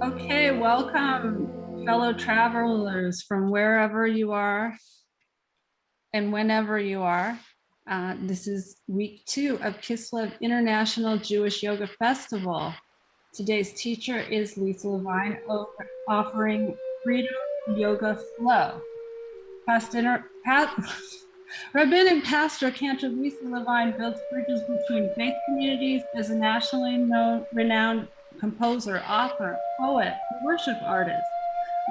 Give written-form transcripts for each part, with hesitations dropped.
Okay, welcome, fellow travelers from wherever you are and whenever you are. This is week 2 of Kislev International Jewish Yoga Festival. Today's teacher is Lisa Levine, offering Freedom Yoga Flow. Rabbinic pastor Cantor Lisa Levine builds bridges between faith communities as a nationally renowned composer, author, poet, and worship artist.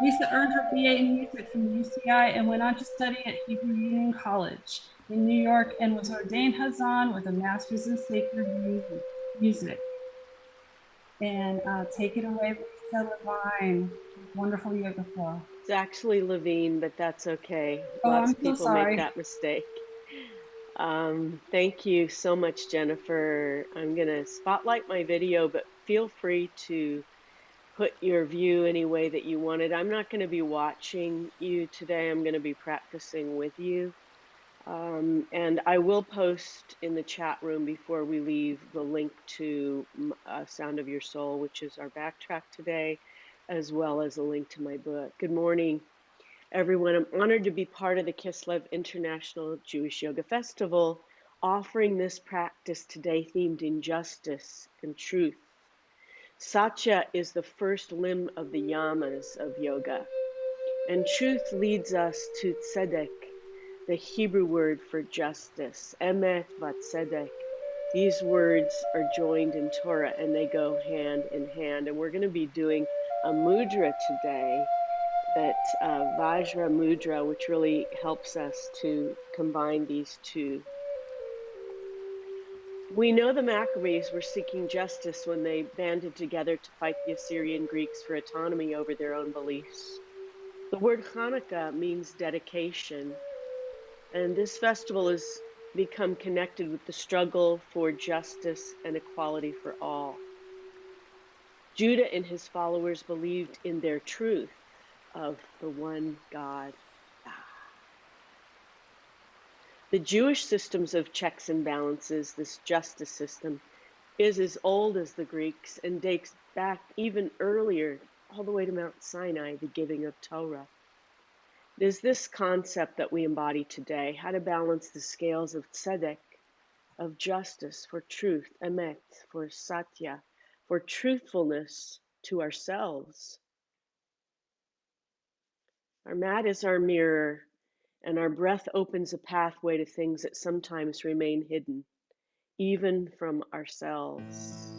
Lisa earned her BA in music from UCI and went on to study at Hebrew Union College in New York and was ordained Hazan with a master's in sacred music. And take it away, Lisa Levine. Wonderful yoga flow. It's actually Levine, but that's okay. Oh, Lots I'm of so people make sorry. that mistake. Thank you so much, Jennifer. I'm going to spotlight my video, but feel free to put your view any way that you want it. I'm not going to be watching you today. I'm going to be practicing with you. And I will post in the chat room before we leave the link to Sound of Your Soul, which is our backtrack today, as well as a link to my book. Good morning, everyone. I'm honored to be part of the Kislev International Jewish Yoga Festival, offering this practice today themed in justice and truth. Satya is the first limb of the yamas of yoga, and truth leads us to tzedek, the Hebrew word for justice, emet vatzedek. These words are joined in Torah and they go hand in hand. And we're going to be doing a mudra today, that Vajra mudra, which really helps us to combine these two. We know the Maccabees were seeking justice when they banded together to fight the Assyrian Greeks for autonomy over their own beliefs. The word Hanukkah means dedication. And this festival has become connected with the struggle for justice and equality for all. Judah and his followers believed in their truth of the one God. The Jewish systems of checks and balances, this justice system, is as old as the Greeks and dates back even earlier, all the way to Mount Sinai, the giving of Torah. It is this concept that we embody today, how to balance the scales of tzedek, of justice, for truth, emet, for satya, for truthfulness to ourselves. Our mat is our mirror, and our breath opens a pathway to things that sometimes remain hidden, even from ourselves.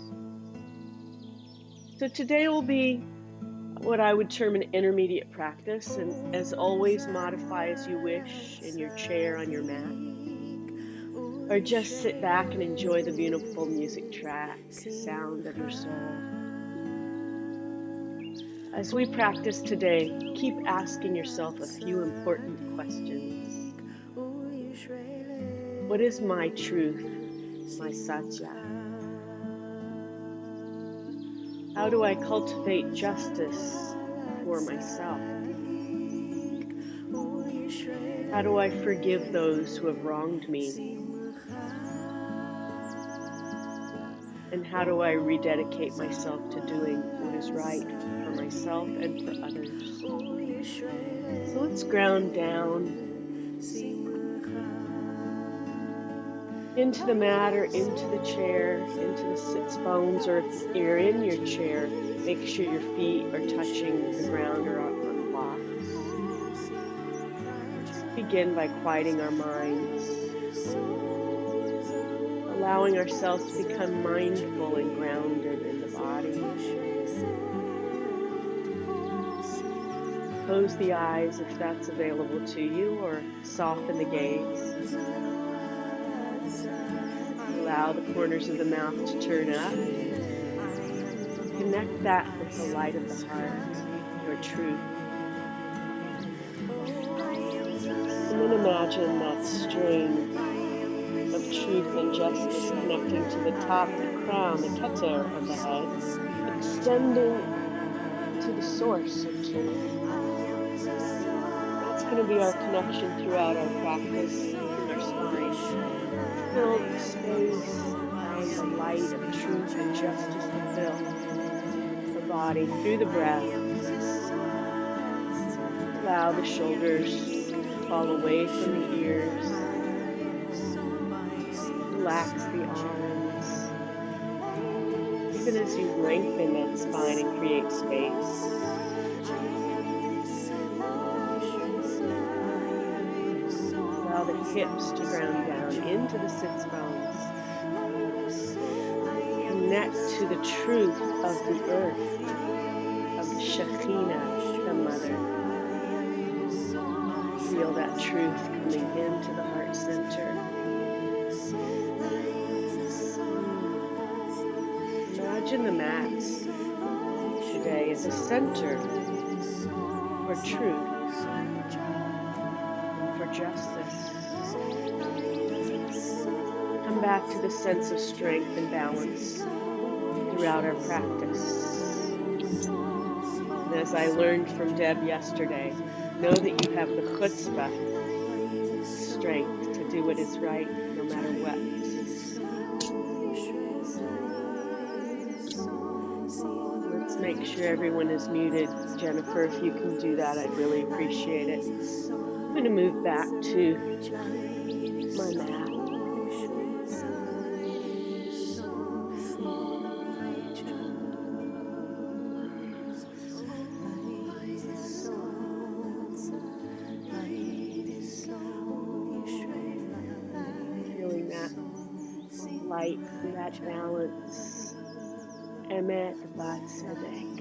So today will be what I would term an intermediate practice, and as always, modify as you wish in your chair, on your mat, or just sit back and enjoy the beautiful music track, Sound of Your Soul. As we practice today, keep asking yourself a few important questions. What is my truth, my Satya? How do I cultivate justice for myself? How do I forgive those who have wronged me? And how do I rededicate myself to doing what is right for myself and for others? So let's ground down into the mat or into the chair, into the sits bones, or if you're in your chair, make sure your feet are touching the ground or on blocks. Let's begin by quieting our minds, allowing ourselves to become mindful and grounded in the body. Close the eyes if that's available to you, or soften the gaze. Allow the corners of the mouth to turn up. Connect that with the light of the heart, your truth. And then imagine that string of truth and justice connecting to the top, the crown, the keter of the head, extending to the source of truth. That's going to be our connection throughout our practice, keeping our spine. Fill the space and the light of truth and justice to fill the body through the breath. Allow the shoulders to fall away from the ears. Relax the arms. Even as you lengthen that spine and create space. Allow the hips to ground down into the sits bones. Connect to the truth of the earth, of the Shekhinah, the Mother. Feel that truth coming into the heart center. Imagine the mat today as a center for truth and for justice. Come back to the sense of strength and balance throughout our practice. And as I learned from Deb yesterday, know that you have the chutzpah, strength to do what is right no matter what. Let's make sure everyone is muted. Jennifer, if you can do that, I'd really appreciate it. I'm going to move back to my mat. Feeling that light and that balance. Emet Vatzedek.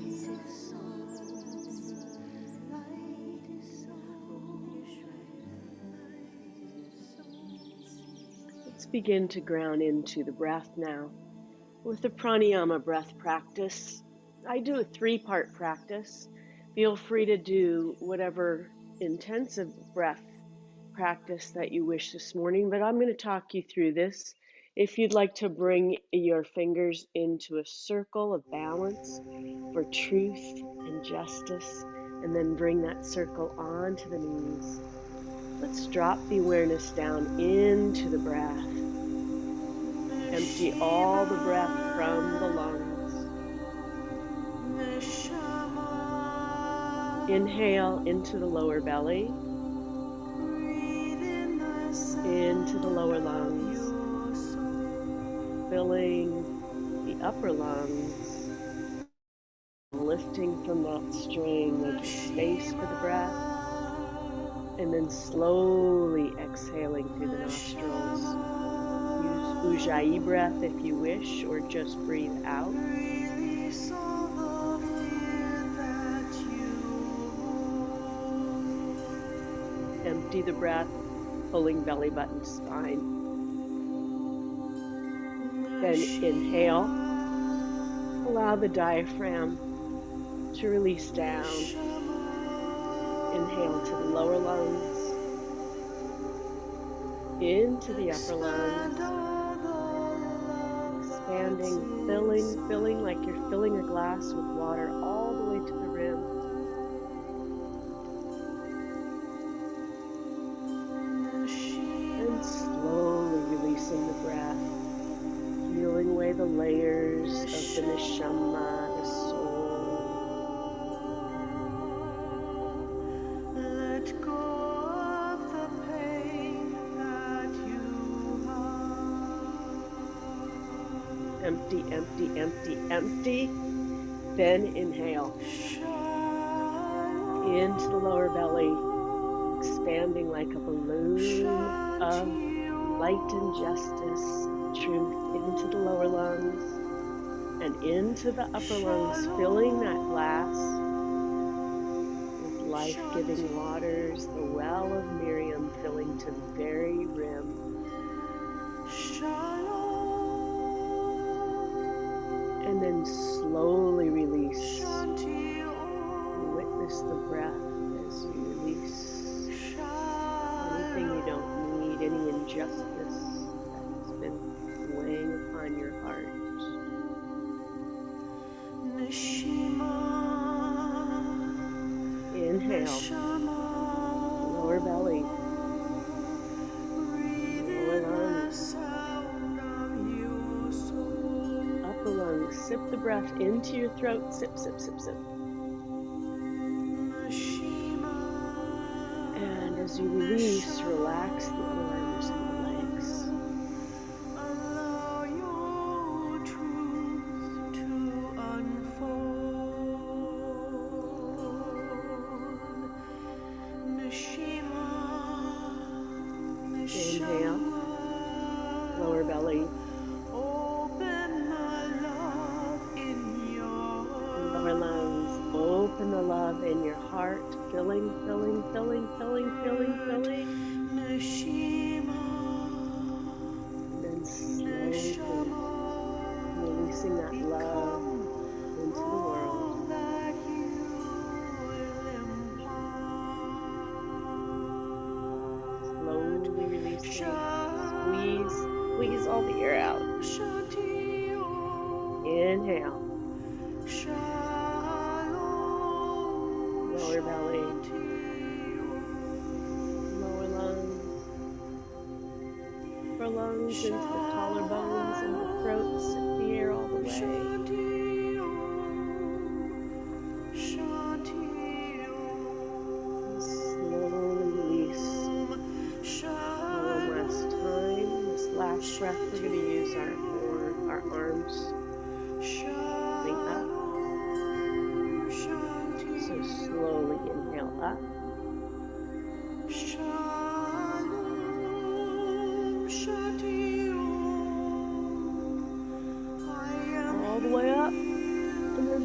Let's begin to ground into the breath now with the pranayama breath practice. I do a 3-part practice. Feel free to do whatever intensive breath practice that you wish this morning, but I'm going to talk you through this. If you'd like to bring your fingers into a circle of balance for truth and justice, and then bring that circle onto the knees. Let's drop the awareness down into the breath. Empty all the breath from the lungs. Inhale into the lower belly, into the lower lungs, filling the upper lungs, lifting from that string, making space for the breath, and then slowly exhaling through the nostrils. Use Ujjayi breath if you wish, or just breathe out. Empty the breath, pulling belly button to spine. Then inhale. Allow the diaphragm to release down. Inhale to the lower lungs, into the upper lungs, expanding, filling like you're filling a glass with water all the way to the rim. And slowly releasing the breath, peeling away the layers of the neshama, the soul. Let go of the pain that you have. Empty, empty, empty, empty. Then inhale. Into the lower belly, expanding like a balloon of light and justice, truth into the lower lungs and into the upper lungs, filling that glass with life-giving waters, the well of Miriam filling to the very rim. And then slowly release. Witness the breath as you release anything you don't need, any injustice that has been weighing upon your heart. Inhale, lower belly, lower lungs, upper lungs, Sip the breath into your throat. Sip, sip, sip, sip. And as you release, relax the arms and the legs. Inhale, lower belly. Lower lungs. Open the love in your heart. Filling, filling, filling, filling, filling, filling. And then slowly releasing that love into the world. Slowly releasing. Squeeze all the air out. Inhale. Lower belly. Lower lungs. Upper lungs into the collarbones and the throat. Sip the air all the way. Slowly release. One last time. This last breath, we're going to use our arms coming up. So slowly inhale up. All the way up. And then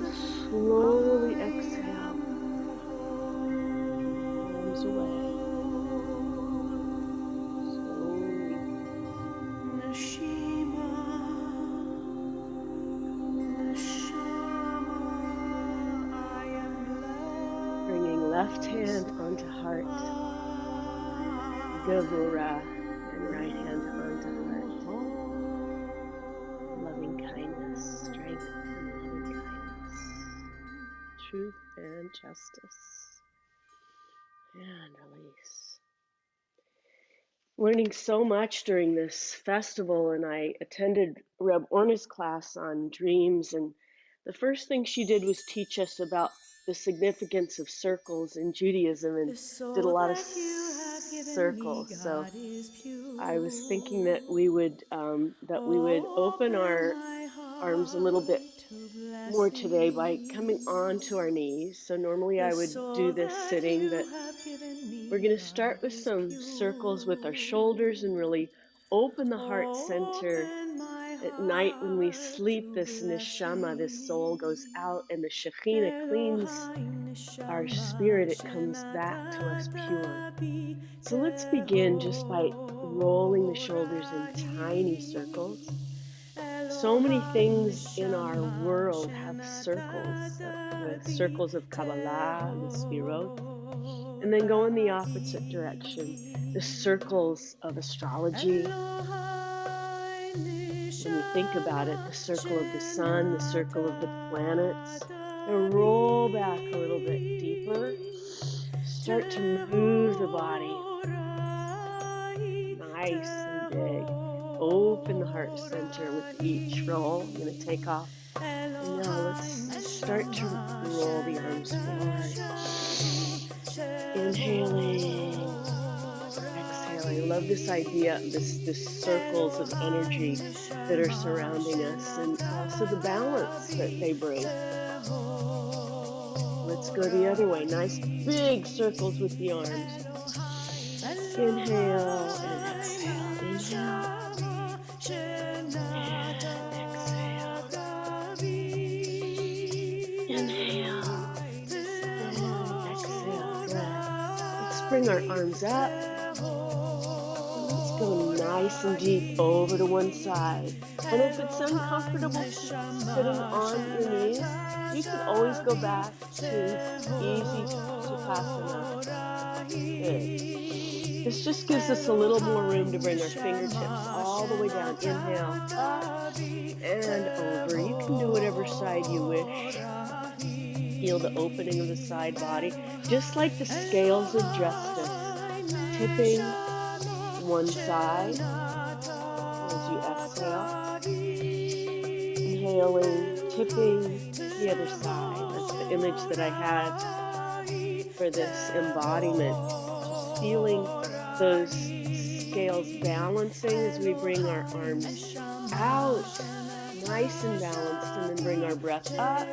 slowly exhale. Arms away. Bringing left hand onto heart, Gavura, and right hand onto heart. Loving kindness, strength and loving kindness, truth and justice, and release. Learning so much during this festival, and I attended Reb Orna's class on dreams, and the first thing she did was teach us about the significance of circles in Judaism, and did a lot of circles. So I was thinking that we would open our arms a little bit more today by coming onto our knees. So normally I would do this sitting, but we're going to start with some circles with our shoulders and really open the heart center. At night when we sleep, this neshama, this soul, goes out, and the Shekhinah cleans our spirit. It comes back to us pure. So let's begin just by rolling the shoulders in tiny circles. So many things in our world have circles, the circles of Kabbalah, the Sfirot, and then go in the opposite direction, the circles of astrology. When you think about it, the circle of the sun, the circle of the planets, and roll back a little bit deeper. Start to move the body. Nice and big. Open the heart center with each roll. I'm going to take off. And now let's start to roll the arms forward. Inhaling. Exhaling. I love this idea of this circles of energy that are surrounding us, and also the balance that they bring. Let's go the other way. Nice big circles with the arms. Inhale and exhale. Inhale and exhale. Inhale and exhale. Good. Let's bring our arms up. Let's go nice and deep over to one side. And if it's uncomfortable sitting on your knees, you can always go back to easy Sukhasana. Good. This just gives us a little more room to bring our fingertips all the way down. Inhale, up and over. You can do whatever side you wish. Feel the opening of the side body, just like the scales of justice, tipping one side as you exhale. Inhaling tipping to the other side. That's the image that I had for this embodiment. Just feeling those scales balancing as we bring our arms out, nice and balanced, and then bring our breath up,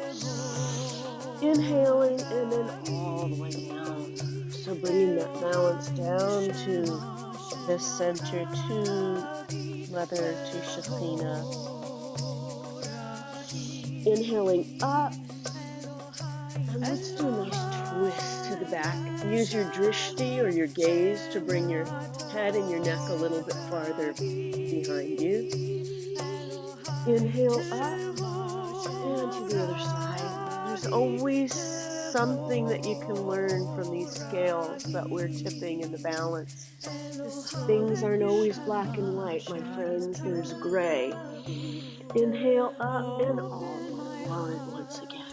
inhaling, and then all the way down. So bringing that balance down to the center, to Mother, to Shekhinah. Inhaling up, and let's do a nice twist to the back. Use your drishti or your gaze to bring your head and your neck a little bit farther behind you. Inhale up and to the other side. There's always something that you can learn from these scales that we're tipping in the balance. Things aren't always black and white, my friends. There's gray. Inhale up and all the way forward once again.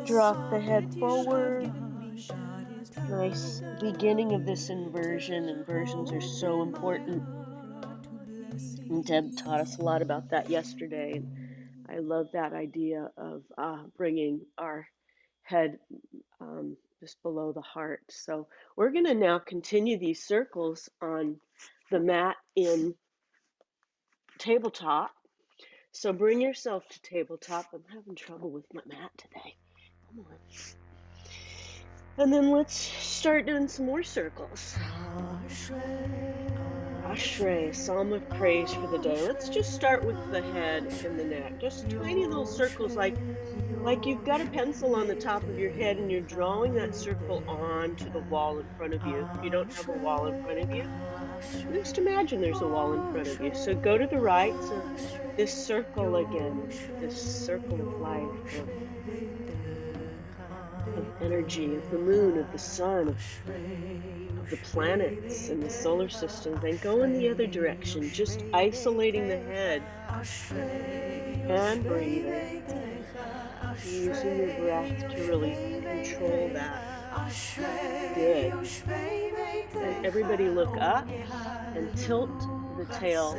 Drop the head forward. Nice beginning of this inversion. Inversions are so important. And Deb taught us a lot about that yesterday. And I love that idea of bringing our head just below the heart. So we're going to now continue these circles on the mat in tabletop. So bring yourself to tabletop. I'm having trouble with my mat today. Come on. And then let's start doing some more circles. Ashrei, psalm of praise for the day. Let's just start with the head and the neck. Just tiny little circles like you've got a pencil on the top of your head and you're drawing that circle onto the wall in front of you. If you don't have a wall in front of you, just imagine there's a wall in front of you. So go to the right. So this circle again, this circle of life, of energy, of the moon, of the sun, of the planets and the solar system. Then go in the other direction, just isolating the head and breathing, using your breath to really control that. Good. And everybody look up and tilt the tail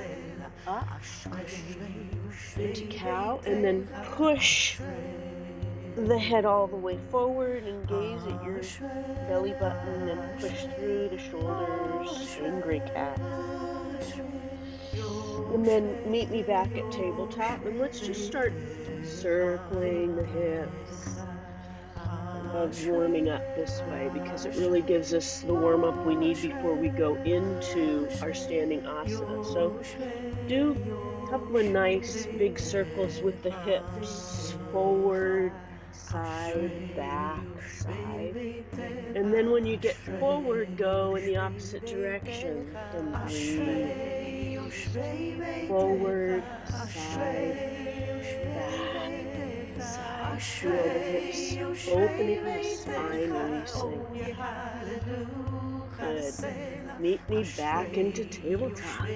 up into cow, and then push the head all the way forward and gaze at your belly button and push through the shoulders, angry cat. And then meet me back at tabletop, and let's just start circling the hips. I love warming up this way because it really gives us the warm up we need before we go into our standing asana. So do a couple of nice big circles with the hips, forward, side, back, side. And then when you get forward, go in the opposite direction and breathe. Forward, side, back, side. Feel the hips opening, the spine releasing. Good. Meet me back into tabletop.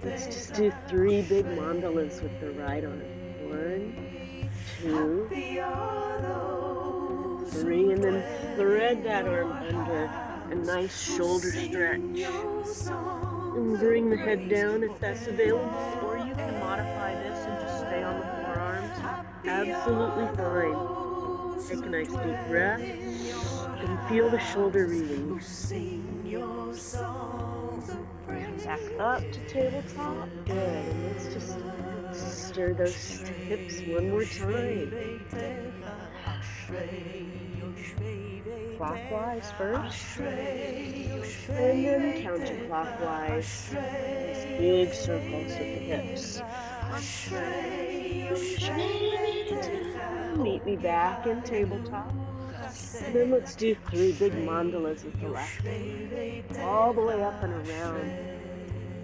Let's just do 3 big mandalas with the right arm. 1, 2, 3, and then thread that arm under a nice shoulder stretch. And bring the head down if that's available, or you can modify this and just stay on the forearms. Absolutely fine. Take a nice deep breath and feel the shoulder release. Back up to tabletop. Good. And let's just stir those hips one more time. Clockwise first, and then counterclockwise. These big circles with the hips. Meet me back in tabletop. And then let's do 3 big mandalas with the left. All the way up and around.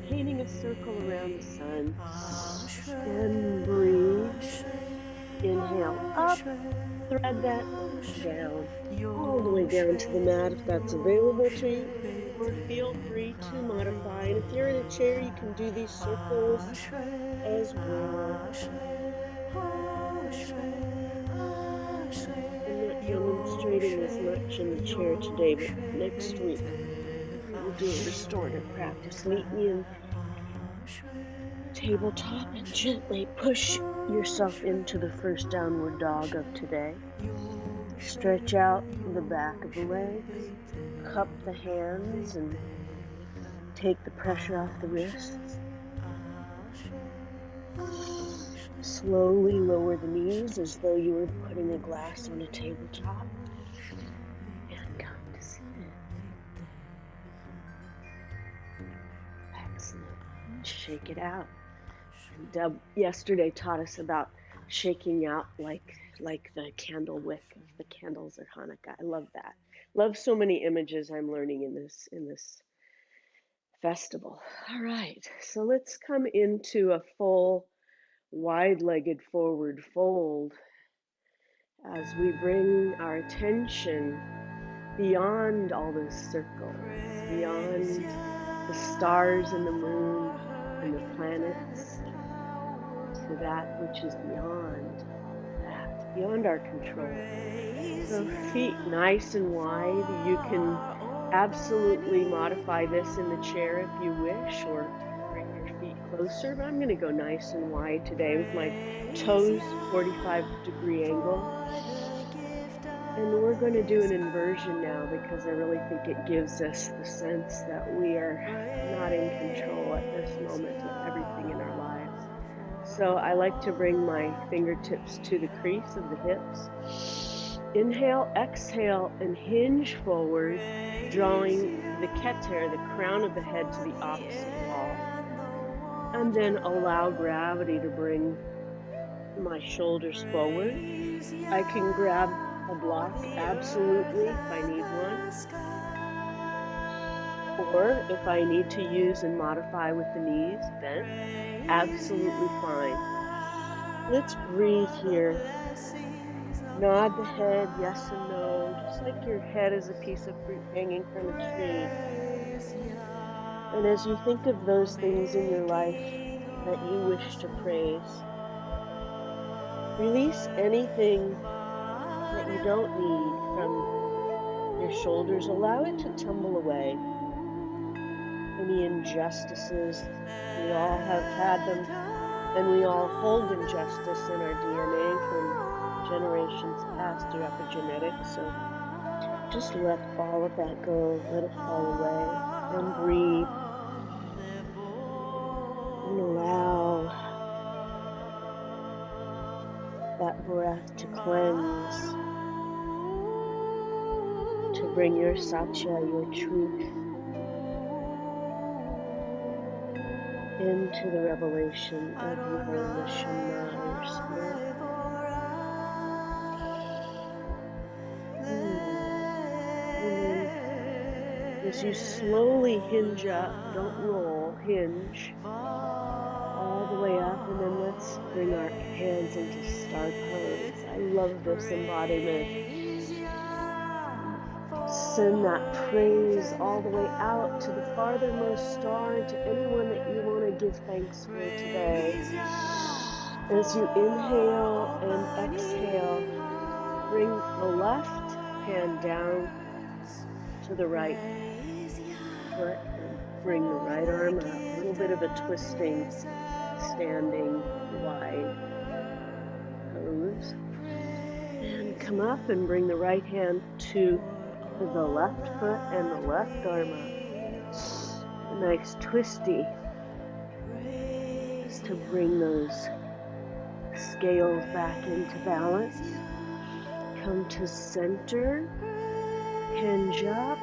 Painting a circle around the sun. And breathe. Inhale up. Thread that down. All the way down to the mat if that's available to you. Or feel free to modify. And if you're in a chair, you can do these circles as well. I'm not demonstrating as much in the chair today, but next week we'll do a restorative practice. Meet me in tabletop and gently push yourself into the first downward dog of today. Stretch out the back of the legs, cup the hands, and take the pressure off the wrists. Slowly lower the knees as though you were putting a glass on a tabletop. And come to sit. Excellent. And shake it out. And Deb yesterday taught us about shaking out like the candle wick of the candles at Hanukkah. I love that. Love so many images I'm learning in this festival. All right, so let's come into a full wide-legged forward fold as we bring our attention beyond all those circles, beyond the stars and the moon and the planets, to that which is beyond that, beyond our control. So feet nice and wide. You can absolutely modify this in the chair if you wish, or bring your feet closer, but I'm going to go nice and wide today with my toes 45-degree angle. And we're going to do an inversion now because I really think it gives us the sense that we are not in control at this moment of everything in our lives. So I like to bring my fingertips to the crease of the hips. Inhale, exhale, and hinge forward, drawing the keter, the crown of the head, to the opposite wall. And then allow gravity to bring my shoulders forward. I can grab a block, absolutely, if I need one. Or if I need to use and modify with the knees bent, absolutely fine. Let's breathe here. Nod the head, yes and no, just like your head is a piece of fruit hanging from a tree. And as you think of those things in your life that you wish to praise, release anything that you don't need from your shoulders. Allow it to tumble away. Any injustices, we all have had them, and we all hold injustice in our DNA from generations past through epigenetics. So just let all of that go, let it fall away, and breathe. And allow that breath to cleanse, to bring your Satya, your truth, into the revelation of your Neshama, your spirit. And then as you slowly hinge up, don't roll, hinge all the way up, and then let's bring our hands into star pose. I love this embodiment. Send that praise all the way out to the farthermost star and to anyone that you want to give thanks for today. As you inhale and exhale, bring the left hand down to the right foot and bring the right arm up. A little bit of a twisting, standing wide pose. And come up and bring the right hand to the left foot and the left arm up. A nice twisty, just to bring those scales back into balance. Come to center, hinge up,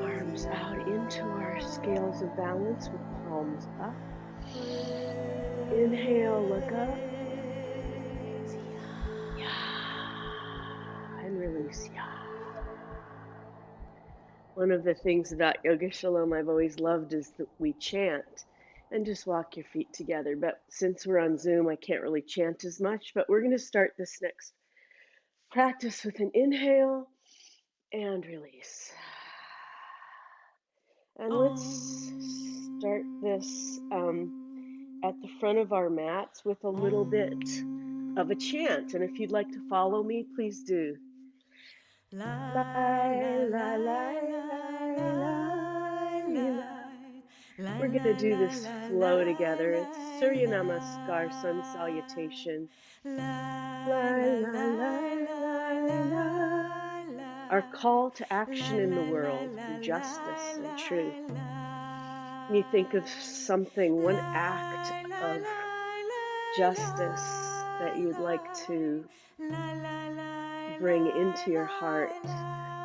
arms out into our scales of balance with palms up. Inhale, look up. And release. One of the things about Yoga Shalom I've always loved is that we chant and just walk your feet together. But since we're on Zoom, I can't really chant as much. But we're going to start this next practice with an inhale and release. And let's start this at the front of our mats with a little bit of a chant. And if you'd like to follow me, please do. Lai, lai, lai, lai, lai, lai. We're going to do this flow together. It's Surya Namaskar, Sun Salutation. La, la, la, la, la. Our call to action in the world for justice and truth. You think of something, one act of justice that you'd like to bring into your heart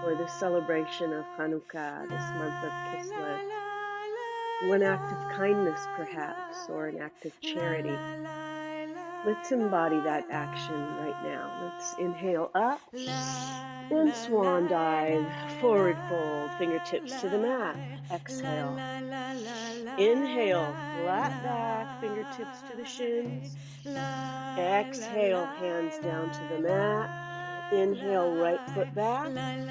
for the celebration of Hanukkah, this month of Kislev. One act of kindness, perhaps, or an act of charity. Let's embody that action right now. Let's inhale up and swan dive, forward fold, fingertips to the mat. Exhale. Inhale, flat back, fingertips to the shins. Exhale, hands down to the mat. Inhale, right foot back. And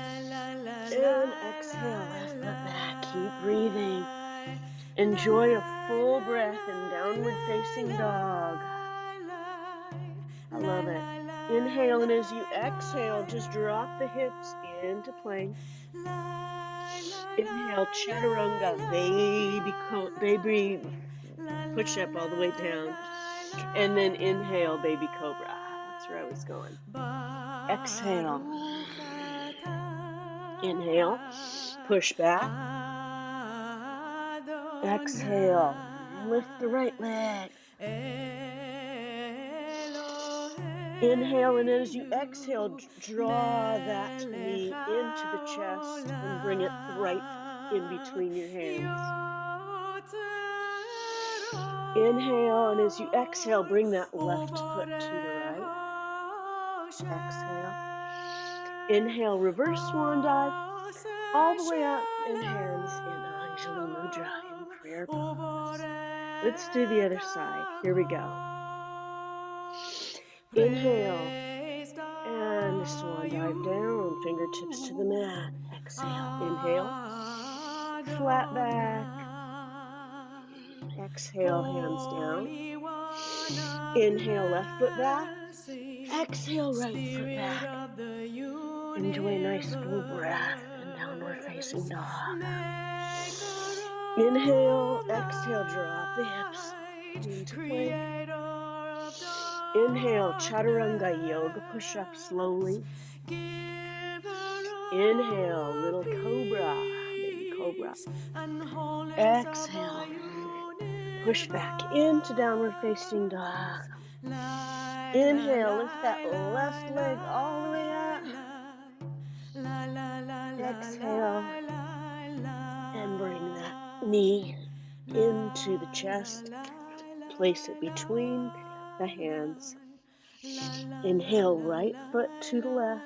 exhale, left foot back. Keep breathing. Enjoy a full breath in downward facing dog. I love it. Inhale, and as you exhale, just drop the hips into plank. Inhale, chaturanga, baby push-up all the way down. And then inhale, baby cobra. That's where I was going. Exhale. Inhale, push back. Exhale, lift the right leg. Inhale, and as you exhale, draw that knee into the chest and bring it right in between your hands. Inhale, and as you exhale, bring that left foot to the right. Exhale. Inhale, reverse swan dive, all the way up, and hands in Anjali Mudra in prayer pose. Let's do the other side. Here we go. Inhale, and swan dive down, fingertips to the mat. Exhale, inhale, flat back. Exhale, hands down. Inhale, left foot back. Exhale, right foot back. Enjoy a nice full breath in downward facing dog. Inhale, exhale, drop the hips into plank. Inhale, chaturanga yoga, push up slowly. Inhale, little cobra, baby cobra. Exhale, push back into downward facing dog. Inhale, lift that left leg all the way up. Exhale, and bring that knee into the chest. Place it between the hands. Inhale, right foot to the left.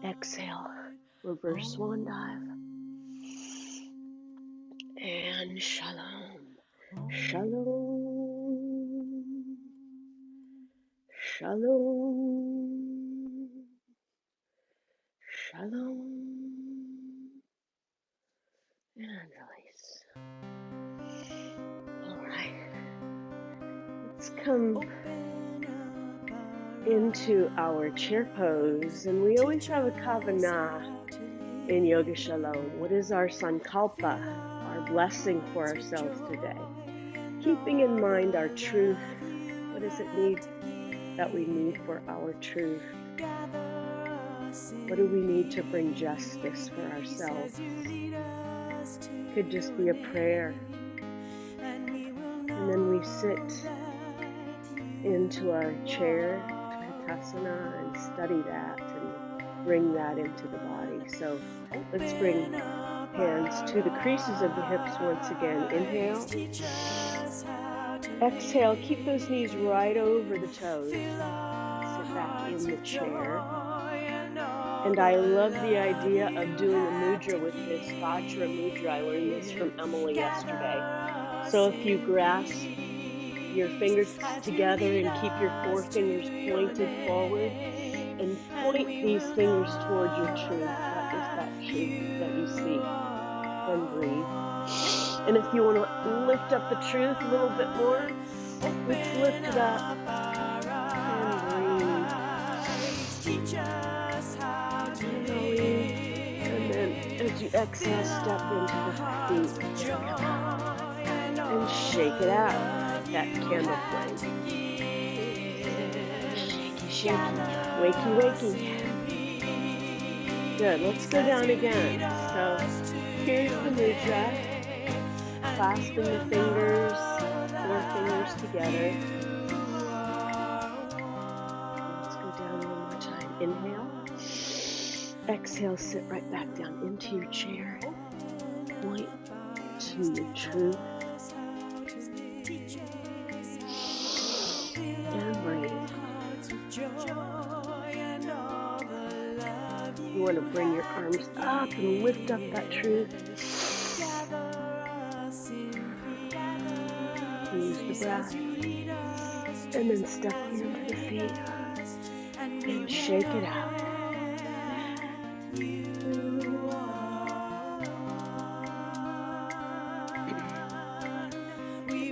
Exhale, reverse swan dive. And shalom. Shalom. Shalom. Shalom. And release. All right. Let's come into our chair pose. And we always have a kavanah in Yoga Shalom. What is our sankalpa, our blessing for ourselves today? Keeping in mind our truth. What does it need that we need for our truth? What do we need to bring justice for ourselves? Could just be a prayer. And then we sit into our chair, Tritasana, and study that and bring that into the body. So let's bring hands to the creases of the hips once again. Inhale. Exhale, keep those knees right over the toes. Sit back in the chair. And I love the idea of doing a mudra with this Vajra mudra. I learned this from Emily yesterday. So if you grasp your fingers together and keep your forefingers pointed forward and point these fingers towards your truth. What is that truth that you see? And breathe. And if you want to lift up the truth a little bit more, let's lift it up and breathe. And then as you exhale, step into the feet. And shake it out, that candle flame. Shaky, shaky, wakey, wakey. Good, let's go down again. So here's the mudra, clasping the fingers, 4 fingers together. Let's go down one more time. Inhale. Exhale, sit right back down into your chair. Point to your truth. And breathe. You want to bring your arms up and lift up that truth. Use the breath. And then step into the feet. And shake it out.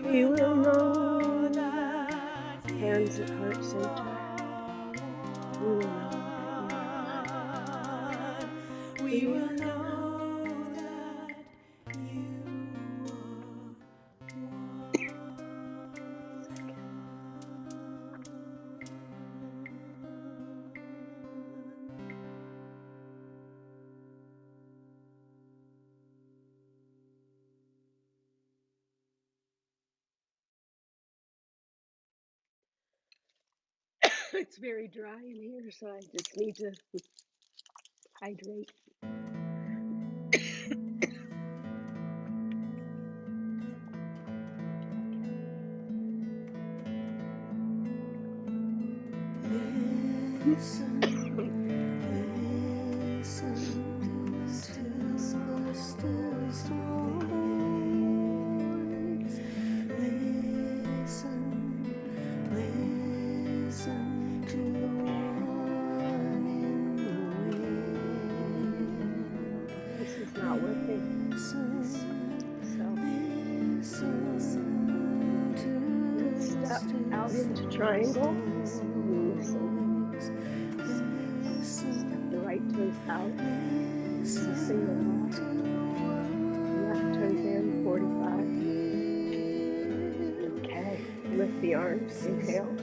We will know that. Hands at heart center. We will know that you are one. We will know that you It's very dry in here, so I just need to hydrate. Listen, listen to the still small voice. Listen, listen to the one in the wind. This is not working. Let's step out into triangle. Listen. Step the right toes out. Single hop. Left toes in, 45. Okay. Lift the arms. Inhale.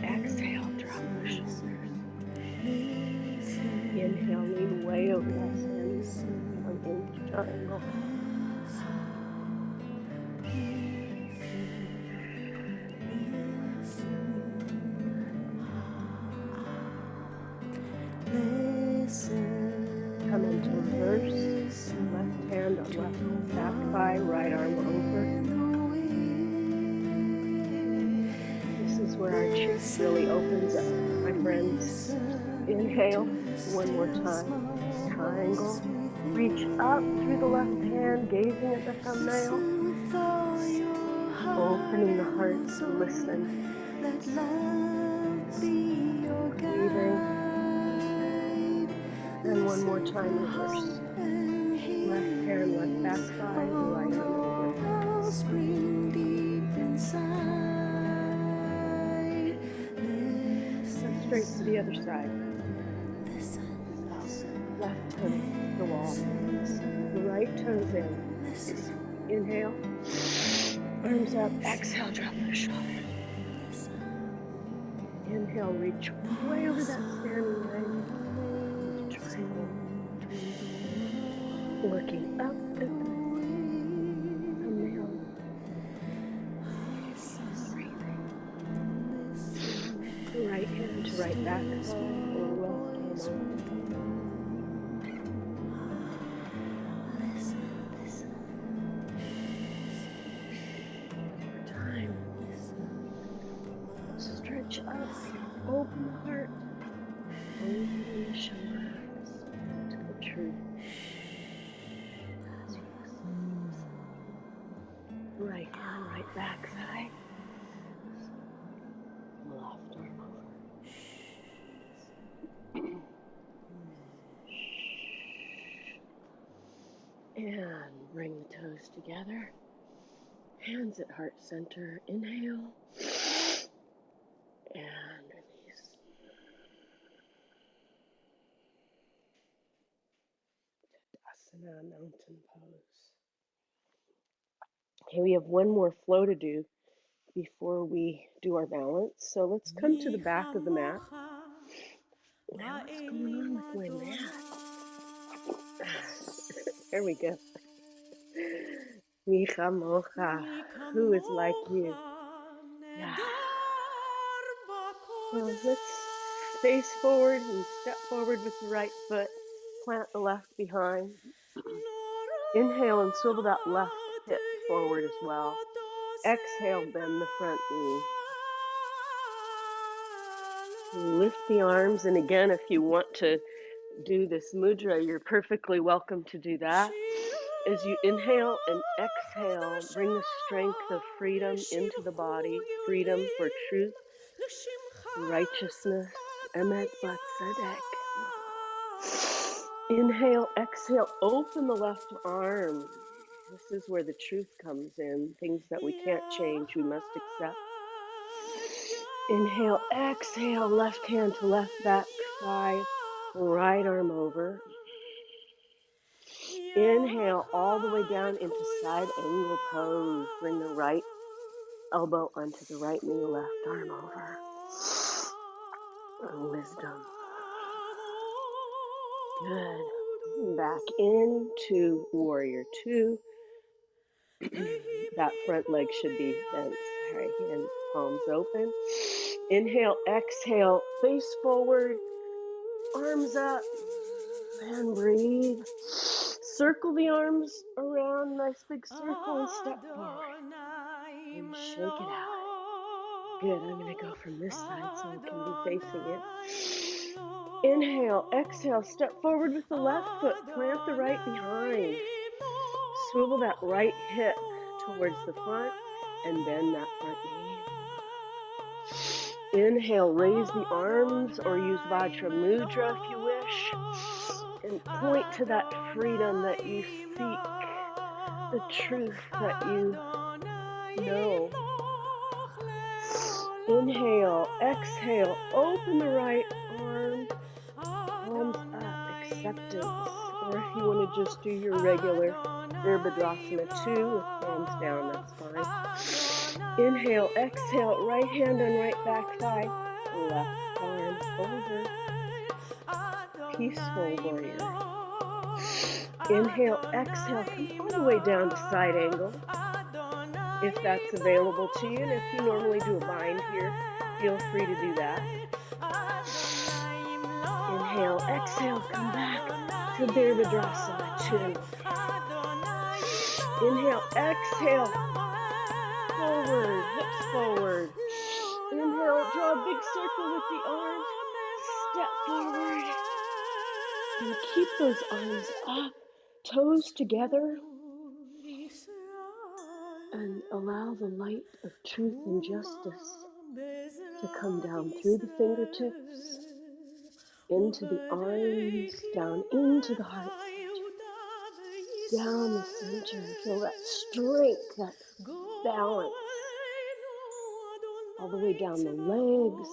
Exhale. Drop the shoulders. Inhale. Lean way over that standing leg. Come into triangle. Come into reverse. Left hand on left back thigh, right arm over. This is where our chest really opens up, my friends. Inhale, one more time. Triangle. Reach up through the left hand, gazing at the thumbnail. Opening the heart to listen. Breathing. And one more time, reverse. Left hand, left back thigh, right arm over. Step straight to the other side. Left toe to the wall. The right toes in. Inhale. Arms up. Exhale, drop the shoulders. Inhale, reach way over that standing leg. Triangle. Looking up at the thumbnail. Breathing. The right hand to right back thigh, or left arm over. Time. Stretch up. Open the heart. Open the shoulders to the truth. Right hand, right back thigh. Left arm over. And bring the toes together. Hands at heart center. Inhale. And release. Asana, mountain pose. Okay, we have one more flow to do before we do our balance. So let's come to the back of the mat. Now what's going on with my mat? There we go. Micha mocha, who is like you? Yeah. So let's face forward and step forward with the right foot. Plant the left behind. Inhale and swivel that left hip forward as well. Exhale, bend the front knee. Lift the arms, and again, if you want to do this mudra, you're perfectly welcome to do that. As you inhale and exhale, bring the strength of freedom into the body, freedom for truth, righteousness, emet bat tzedek. Inhale, exhale, open the left arm. This is where the truth comes in. Things that we can't change, we must accept. Inhale, exhale, left hand to left back thigh, right arm over. Inhale all the way down into side angle pose. Bring the right elbow onto the right knee, left arm over. Wisdom. Good. Back into warrior two. That front leg should be bent. All right, hands, palms open. Inhale, exhale, face forward, arms up, and breathe. Circle the arms around, nice big circle, and step forward. And shake it out. Good, I'm going to go from this side so I can be facing it. Inhale, exhale, step forward with the left foot, plant the right behind. Swivel that right hip towards the front and bend that front knee. Inhale, raise the arms or use Vajra Mudra if you wish. And point to that freedom that you seek, the truth that you know. Inhale, exhale, open the right arm, palms up, acceptance. Or if you want to just do your regular Virabhadrasana 2 with palms down, that's fine. Inhale, exhale, right hand on right back thigh, left arm over. Peaceful warrior. Inhale, exhale, come all the way down to side angle, if that's available to you. And if you normally do a bind here, feel free to do that. Inhale, exhale, come back to Virabhadrasana 2. Inhale, exhale, forward, hips forward. Inhale, draw a big circle with the arms, step forward, and keep those arms up, toes together, and allow the light of truth and justice to come down through the fingertips, into the arms, down into the heart center, down the center. Feel that strength, that balance, all the way down the legs,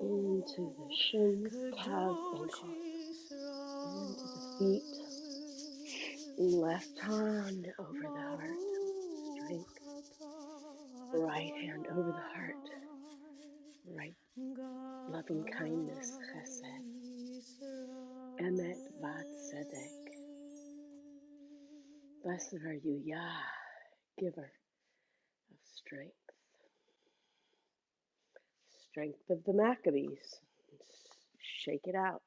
into the shins, calves, ankles, into the feet. Left hand over the heart, strength. Right hand over the heart, right, loving kindness, chesed, emet bat tzedek. Blessed are you, Yah, giver of strength. Strength of the Maccabees. Shake it out.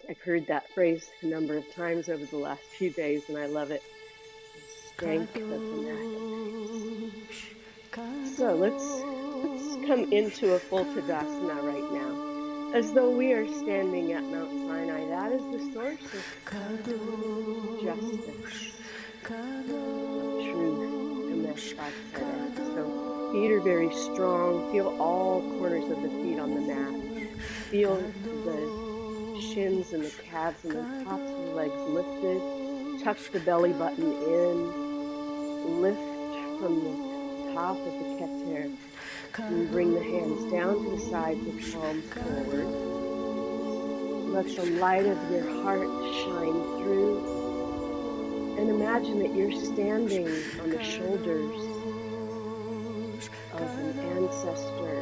I've heard that phrase a number of times over the last few days, and I love it. The strength of the Maccabees. So let's come into a full Tadasana right now, as though we are standing at Mount Sinai. That is the source of justice, of truth, and that's Tzedek. So feet are very strong. Feel all corners of the feet on the mat. Feel the shins and the calves and the tops of the legs lifted. Tuck the belly button in. Lift from the top of the keter. And bring the hands down to the sides with palms forward. Let the light of your heart shine through And imagine that you're standing on the shoulders of an ancestor,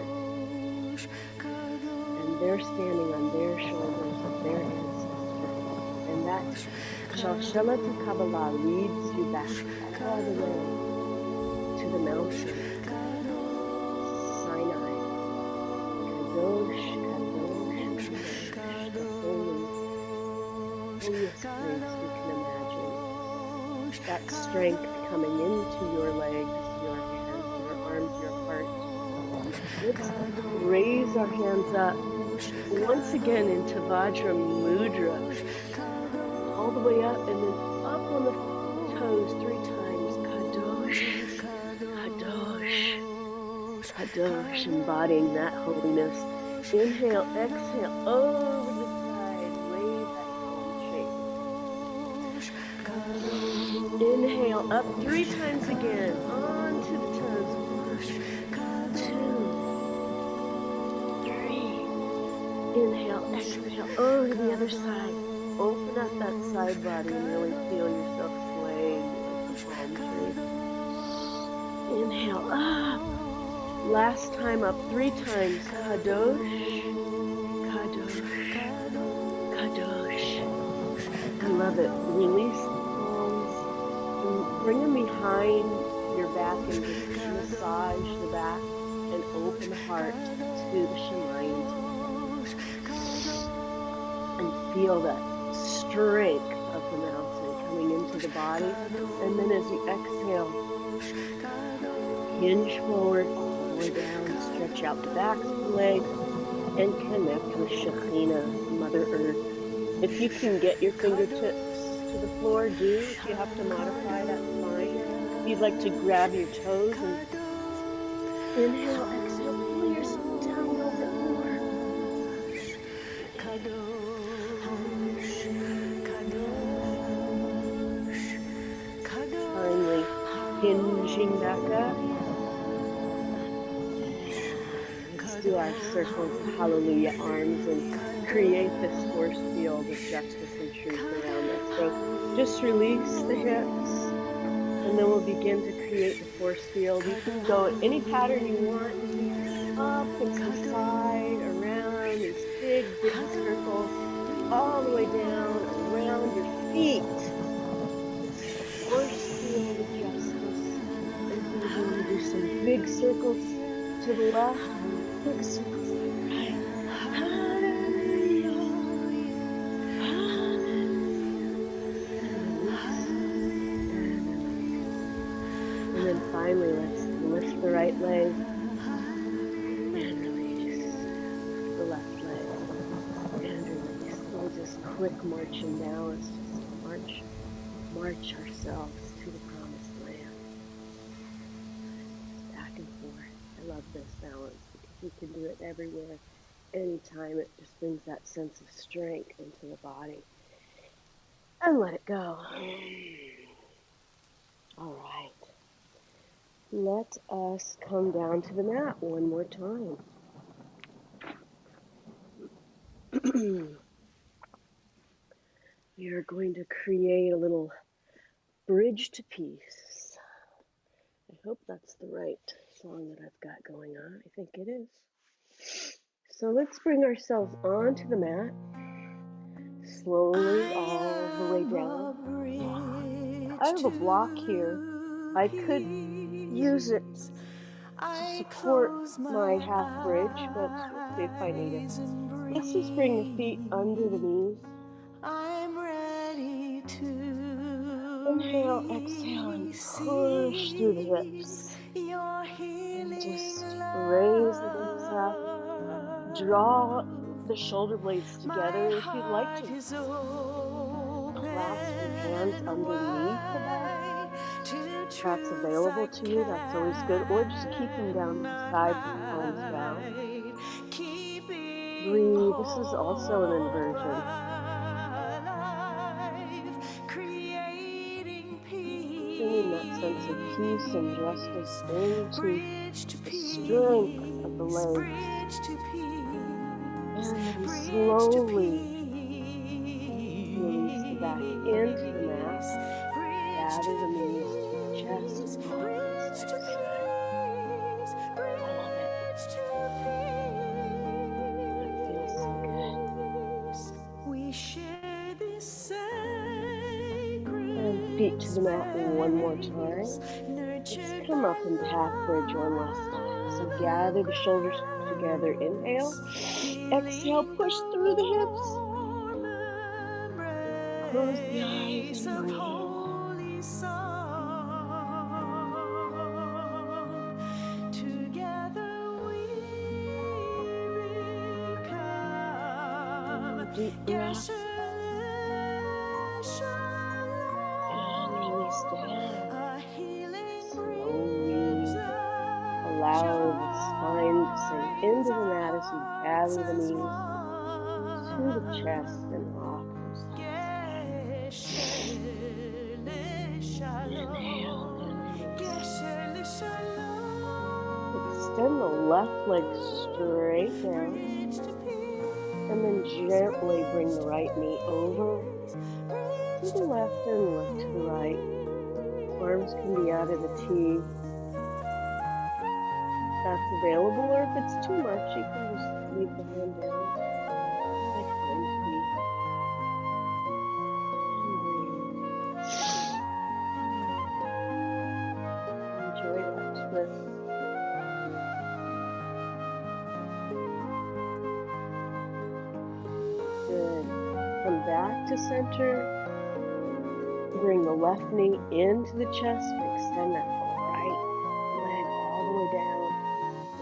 and they're standing on their shoulders of their ancestor. And that Shalshalata Kabbalah leads you back all the way to the mountain, Sinai. Kadosh, Kadosh, Kadosh, the holiest place you can imagine. That strength coming into your legs, your hands, your arms, your heart. Let's raise our hands up once again into Vajra Mudra, all the way up and then up on the toes 3 times. Kadosh, Kadosh, Kadosh, embodying that holiness. Inhale, exhale, over the side, raise that cone shape. Inhale, up 3 times again, onto the toes. 1, 2, 3. Inhale, exhale, over to the other side. Open up that side body and really feel yourself swaying like a palm tree. Inhale, up. Last time up 3 times. Kadosh, Kadosh, Kadosh. I love it. Release the palms and bring them behind your back and just massage the back and open the heart to the Shemayim. And feel that strength of the mountain coming into the body. And then as you exhale, hinge forward, all the way down, stretch out the backs of the legs, and connect with Shekhinah, Mother Earth. If you can get your fingertips to the floor, do. If you have to modify, that's fine. If you'd like to grab your toes and inhale, exhale, pull yourself down a little bit more. Finally, hinging back up. Let's do our circles of hallelujah arms and create this force field of justice and truth around us. So just release the hips, and then we'll begin to create the force field. You can go in any pattern you want, up and to the side, around these big, big circles, all the way down, around your feet. Force field of justice. And we're going to do some big circles to the left, big circles to the right. Hallelujah. And then finally, let's lift the right leg and release the left leg and release. We'll just quick marching now. Let's just march ourselves to the promised land. Back and forth. I love this balance because you can do it everywhere, anytime. It just brings that sense of strength into the body. And let it go. All right. Let us come down to the mat one more time. We are going to create a little bridge to peace. I hope that's the right song that I've got going on. I think it is. So let's bring ourselves onto the mat. Slowly all the way down. I have a block here. I could use it to support my half bridge, but we'll see if I need it. Let's just bring the feet under the knees. I'm ready to Inhale, exhale, and push through the hips. And just raise the knees up. Draw the shoulder blades together. If you'd like to clasp your hands underneath the back, that's available to you. That's always good. Or just keep them down to the side with the palms down. Breathe. This is also an inversion. Bringing that sense of peace and justice into the strength of the legs. And then slowly release the back into the mat. gather the knees to the chest and release. Exhale. I love it. That feels so good. We share this sacred And feet to the mat one more time. Let's come up and half bridge one last time. So gather the shoulders together. Inhale. Exhale, push through the hips. Close the eyes and breathe. Together we become Deep breath. And release down. Slowly allow the spine to sink into the mat as you gather the knees to the chest and rock those hips. Inhale and release. Extend the left leg straight down. And then gently bring the right knee over to the left and lift to the right. Arms can be out of the T. If that's available, or if it's too much, you can just leave the hand down. Like meant to be. And breathe. Enjoy that twist. Good. Come back to center. Bring the left knee into the chest and extend that right leg all the way down.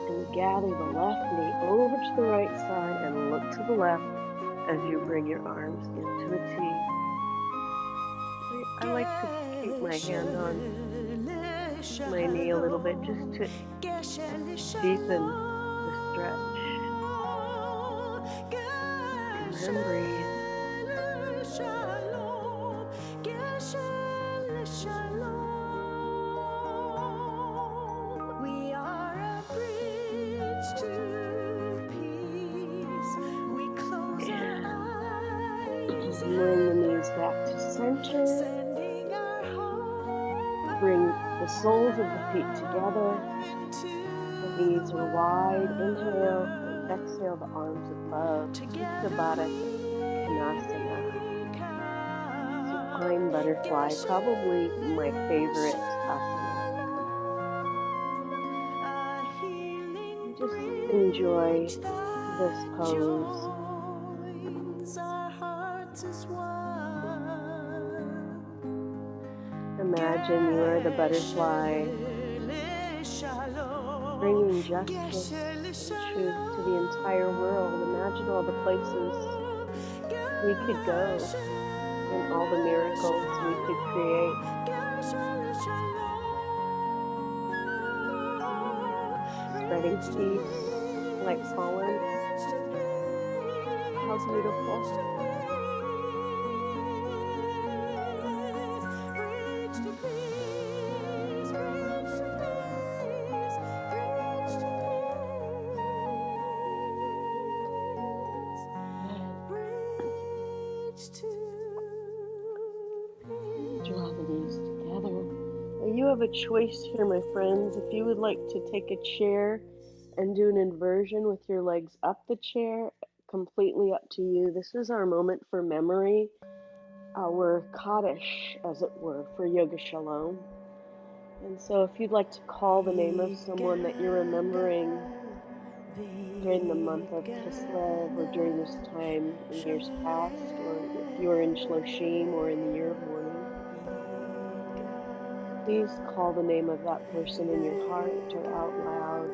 And gather the left knee over to the right side and look to the left as you bring your arms into a T. I like to keep my hand on my knee a little bit just to deepen the stretch. And then breathe. We are a bridge to peace. We close our eyes. Bring the knees back to center. Bring the soles of the feet together. The knees are wide. Inhale and exhale the arms above. Supta Baddha Konasana. Supine butterfly, probably my favorite asana. Just enjoy this pose. Imagine you are the butterfly, bringing justice and truth to the entire world. Imagine all the places we could go and all the miracles we could create. Spreading peace like pollen. How beautiful. Draw the knees together. You have a choice here, my friends. If you would like to take a chair and do an inversion with your legs up the chair, completely up to you. This is our moment for memory, our Kaddish, as it were, for Yoga Shalom. And so if you'd like to call the name of someone that you're remembering during the month of Kislev or during this time in years past, or if you're in Shloshim or in the year of mourning, please call the name of that person in your heart or out loud.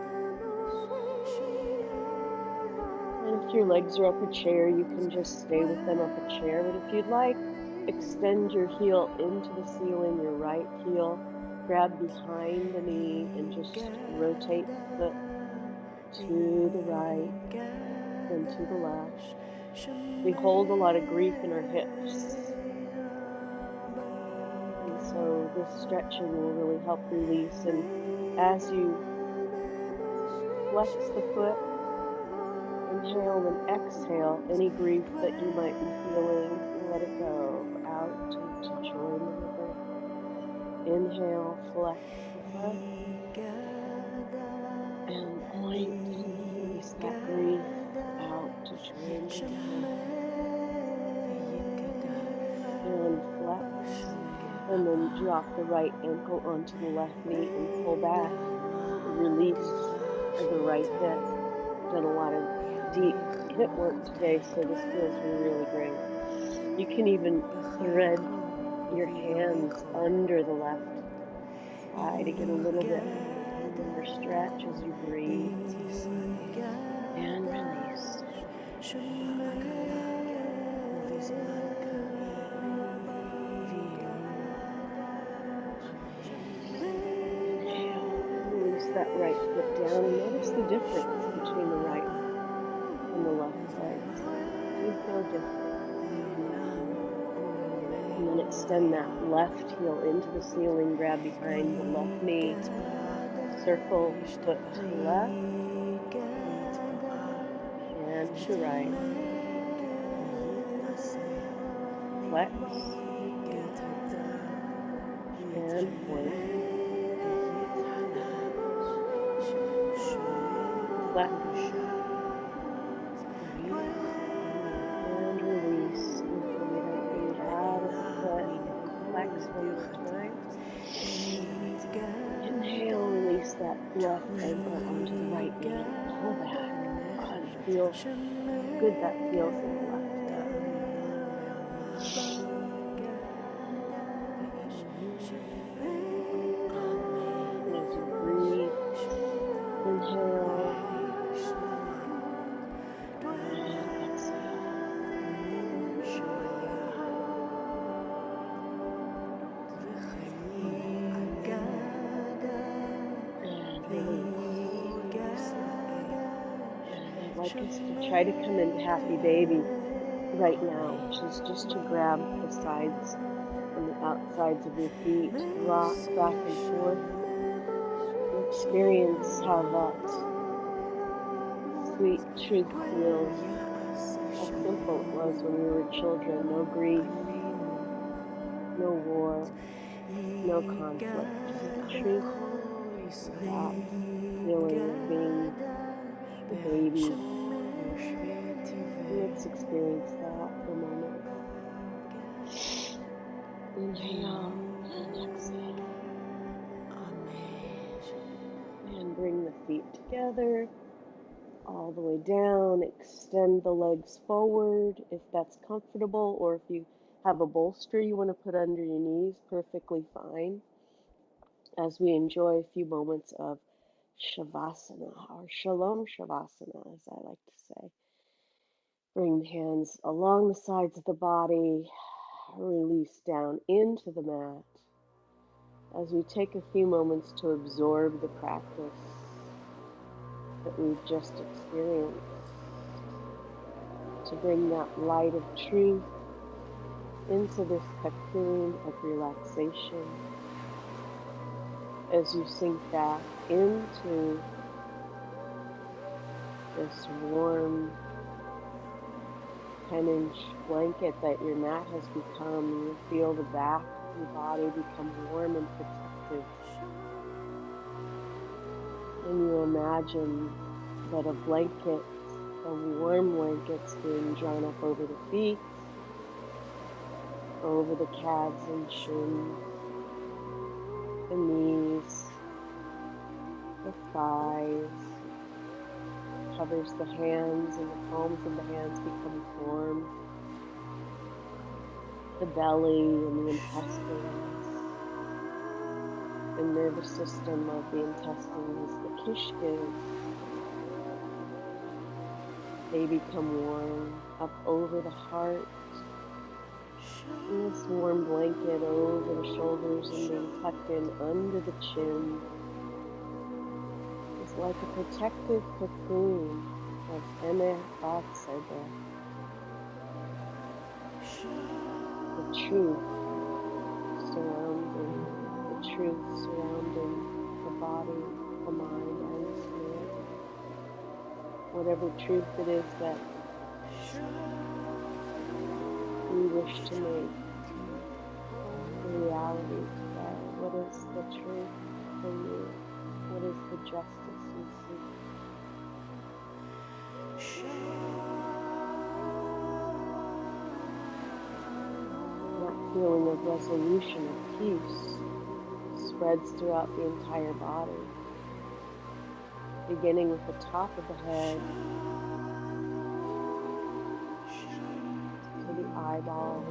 And if your legs are up a chair, you can just stay with them up a chair. But if you'd like, extend your heel into the ceiling, your right heel. Grab behind the knee and just rotate the foot to the right and to the left. We hold a lot of grief in our hips. And so this stretching will really help release. And as you flex the foot, inhale and exhale any grief that you might be feeling, let it go out to join the river. Inhale, flex the breath, and point, release that grief out to join the breath. And flex, and then drop the right ankle onto the left knee and pull back. Release the right hip. Done a lot of deep hip work today, so this feels really great. You can even thread your hands under the left thigh to get a little bit more stretch as you breathe. And release. Inhale, release that right foot down and notice the difference between the right and the left legs. Do you feel different? And then extend that left heel into the ceiling, grab behind the left knee, circle foot to the left and to the right. Flex and point. Flex and release. Lifting the right knee out of the foot. Flex one more time. Inhale, release that left ankle onto the right knee. Pull back. Oh, and feel how good that feels in the left hip. And as you breathe, inhale and exhale. And release. And I'd like us to try to come into happy baby right now, which is just to grab the sides and the outsides of your feet, rock back and forth, and experience how that sweet truth feels. How simple it was when we were children. No grief, no war, no conflict, just the truth of that feeling of being a baby. And let's experience that for a moment. Inhale and exhale. And bring the feet together, all the way down. Extend the legs forward if that's comfortable, or if you have a bolster you want to put under your knees, perfectly fine. As we enjoy a few moments of Shavasana, or Shalom Shavasana, as I like to say. Bring the hands along the sides of the body, release down into the mat as we take a few moments to absorb the practice that we've just experienced, to bring that light of truth into this cocoon of relaxation as you sink back into this warm 10-inch blanket that your mat has become. You feel the back of your body become warm and protected. And you imagine that a blanket, a warm blanket's being drawn up over the feet, over the calves and shins, the knees, the thighs, covers the hands, and the palms of the hands become warm, the belly and the intestines, the nervous system of the intestines, the kishkas, they become warm, up over the heart, and this warm blanket over the shoulders and being tucked in under the chin is like a protective cocoon of Emet Batseba, the truth surrounding the body, the mind, and the spirit. Whatever truth it is that we wish to make a reality today. What is the truth for you? What is the justice you seek? That feeling of resolution, of peace, spreads throughout the entire body, beginning with the top of the head to the eyeballs,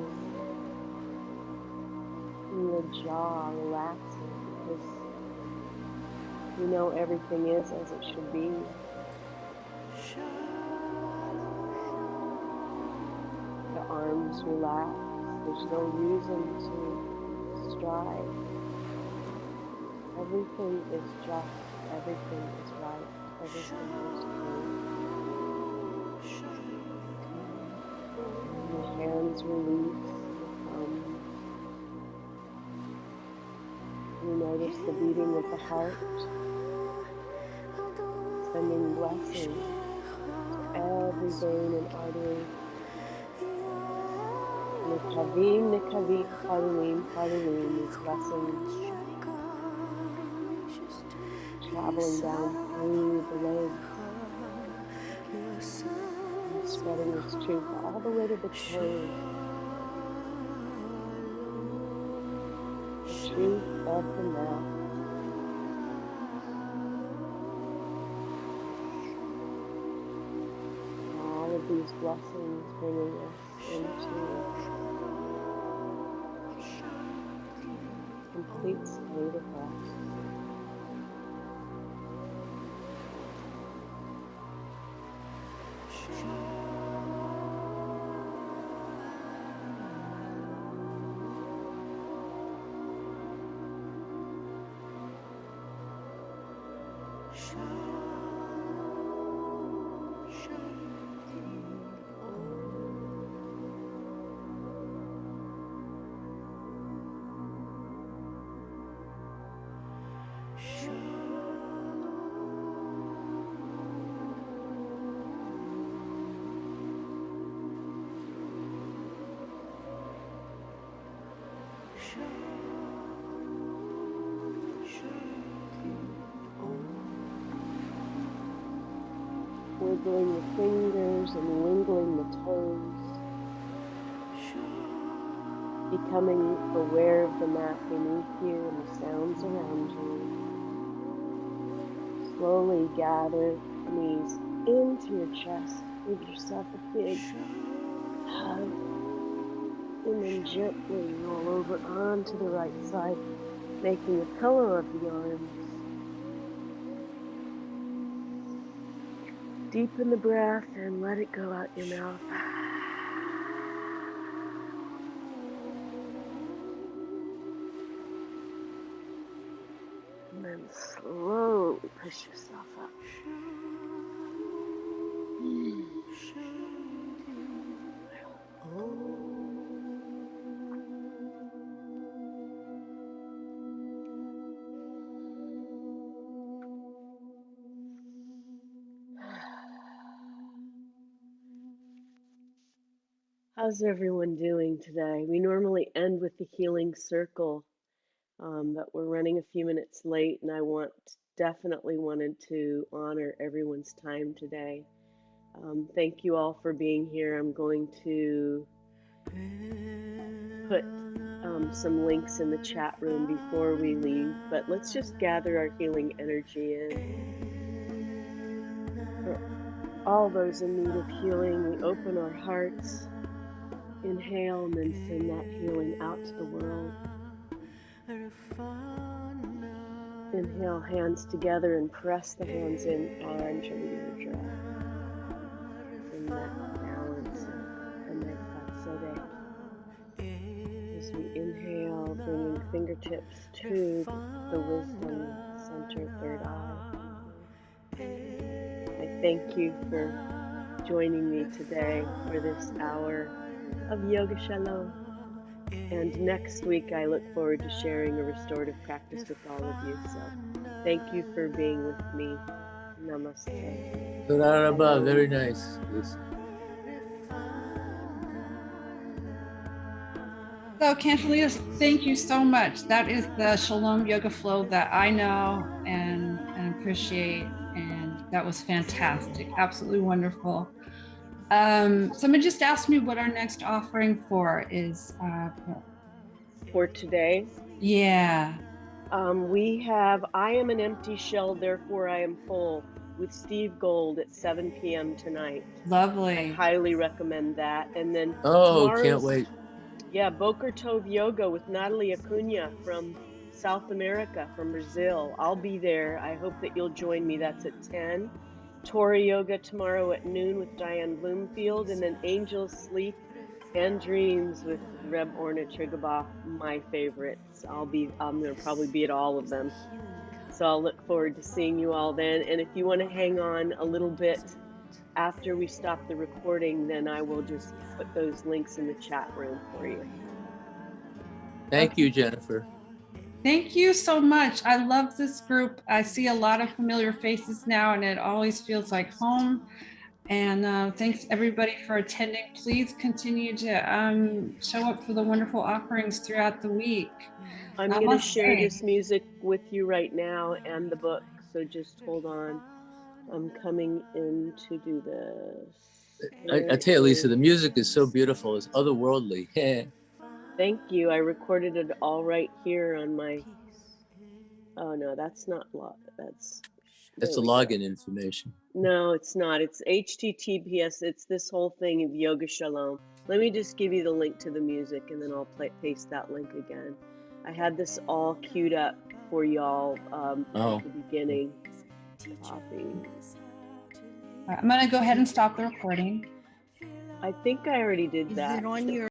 and the jaw relaxing because you know everything is as it should be. The arms relax. There's no reason to strive. Everything is just. Everything is right. Everything is true. And the hands release. You notice the beating of the heart, sending blessings to every vein and artery. Nikavim, nikavim, chalulim, chalulim, these blessings traveling down through the legs and spreading its truth all the way to the toes. The truth of the mouth. All of these blessings bringing us into complete state of rest. Wiggling the fingers and wiggling the toes, becoming aware of the mat beneath you and the sounds around you. Slowly gather knees into your chest, give yourself a big hug, and then gently roll over onto the right side, making a pillow of the arms. Deepen the breath and let it go out your mouth. And then slowly push yourself up. How's everyone doing today? We normally end with the healing circle, but we're running a few minutes late, and I definitely wanted to honor everyone's time today. Thank you all for being here. I'm going to put some links in the chat room before we leave, but let's just gather our healing energy in. For all those in need of healing, we open our hearts. Inhale and then send that healing out to the world. Inhale, hands together and press the hands in, Anjali Mudra. Bring that balance and that Vatsade. As we inhale, bringing fingertips to the wisdom center, third eye. I thank you for joining me today for this hour of Yoga Shalom. And next week, I look forward to sharing a restorative practice with all of you. So thank you for being with me. Namaste. Toda very nice. Yes. So, Cantalina, thank you so much. That is the Shalom Yoga flow that I know and appreciate. And that was fantastic. Absolutely wonderful. Someone just asked me what our next offering for is. For today, Yeah, we have I Am an Empty Shell, Therefore I Am Full with Steve Gold at 7 p.m. tonight. I lovely. highly recommend that. And then Oh, can't tomorrow's, wait. yeah, Boker Tov Yoga with Natalie Acuna from South America, from Brazil. I'll be there. I hope that you'll join me. That's at 10. Torah Yoga tomorrow at noon with Diane Bloomfield. And then Angels Sleep and Dreams with Reb Orna Trigabah, my favorites. I'm gonna probably be at all of them. So I'll look forward to seeing you all then. And if you want to hang on a little bit after we stop the recording, then I will just put those links in the chat room for you. Thank you, Jennifer. Thank you so much. I love this group. I see a lot of familiar faces now, and it always feels like home. And thanks everybody for attending. Please continue to show up for the wonderful offerings throughout the week. I'm going to share this music with you right now and the book, so just hold on. I'm coming in to do this. I tell you, Lisa, the music is so beautiful. It's otherworldly. Thank you. I recorded it all right here on my. Oh no, that's not that's the login information. No, it's not. It's HTTPS. It's this whole thing of Yoga Shalom. Let me just give you the link to the music, and then I'll paste that link again. I had this all queued up for y'all at the beginning. Copy. I'm going to go ahead and stop the recording. I think I already did that. Is it on your